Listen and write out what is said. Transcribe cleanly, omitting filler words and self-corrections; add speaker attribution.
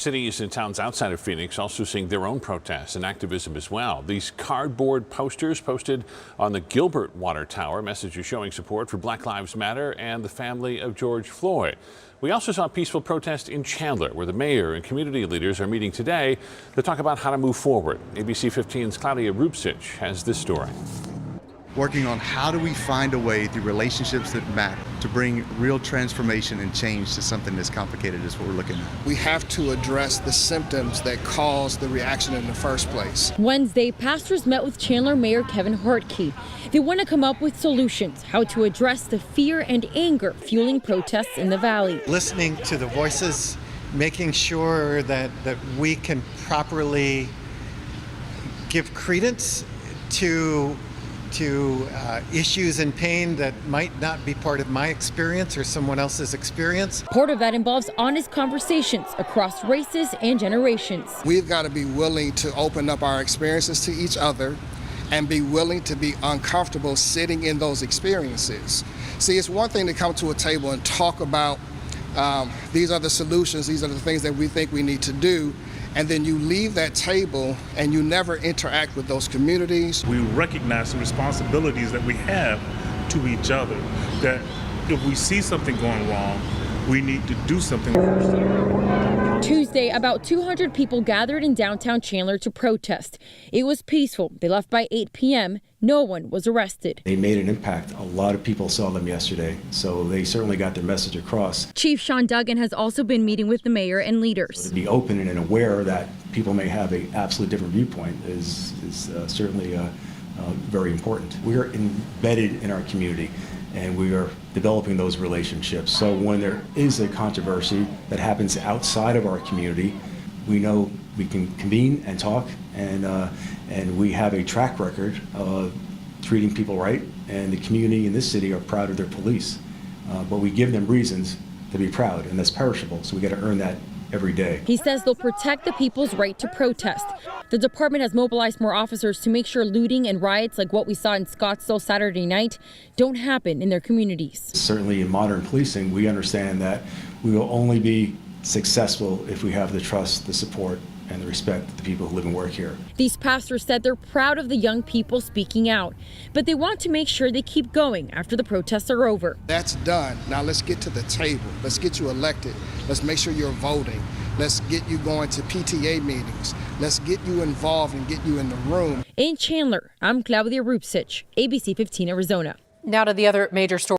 Speaker 1: Cities and towns outside of Phoenix also seeing their own protests and activism as well. These cardboard posters posted on the Gilbert Water Tower, messages showing support for Black Lives Matter and the family of George Floyd. We also saw a peaceful protest in Chandler, where the mayor and community leaders are meeting today to talk about how to move forward. ABC 15's Claudia Rupsich has this story.
Speaker 2: Working on how do we find a way through relationships that matter to bring real transformation and change to something as complicated as what we're looking at.
Speaker 3: We have to address the symptoms that caused the reaction in the first place.
Speaker 4: Wednesday, pastors met with Chandler Mayor Kevin Hartke. They want to come up with solutions, how to address the fear and anger fueling protests in the valley.
Speaker 5: Listening to the voices, making sure that we can properly give credence to issues and pain that might not be part of my experience or someone else's experience.
Speaker 4: Part of that involves honest conversations across races and generations.
Speaker 3: We've got to be willing to open up our experiences to each other and be willing to be uncomfortable sitting in those experiences. See, it's one thing to come to a table and talk about these are the solutions, these are the things that we think we need to do, and then you leave that table and you never interact with those communities.
Speaker 6: We recognize the responsibilities that we have to each other, that if we see something going wrong, we need to do something first.
Speaker 4: Tuesday, about 200 people gathered in downtown Chandler to protest. It was peaceful. They left by 8 p.m. No one was arrested.
Speaker 7: They made an impact. A lot of people saw them yesterday, so they certainly got their message across.
Speaker 4: Chief Sean Duggan has also been meeting with the mayor and leaders.
Speaker 7: So to be open and aware that people may have an absolutely different viewpoint is certainly very important. We're embedded in our community, and we are developing those relationships. So when there is a controversy that happens outside of our community, we know we can convene and talk, and we have a track record of treating people right, and the community in this city are proud of their police. But we give them reasons to be proud, and that's perishable, so we got to earn that every day.
Speaker 4: He says they'll protect the people's right to protest. The department has mobilized more officers to make sure looting and riots like what we saw in Scottsdale Saturday night don't happen in their communities.
Speaker 7: Certainly in modern policing, we understand that we will only be successful if we have the trust, the support, and the respect of the people who live and work here.
Speaker 4: These pastors said they're proud of the young people speaking out, but they want to make sure they keep going after the protests are over.
Speaker 3: That's done. Now let's get to the table. Let's get you elected. Let's make sure you're voting. Let's get you going to PTA meetings. Let's get you involved and get you in the room.
Speaker 4: In Chandler, I'm Claudia Rupsich, ABC 15 Arizona.
Speaker 8: Now to the other major story.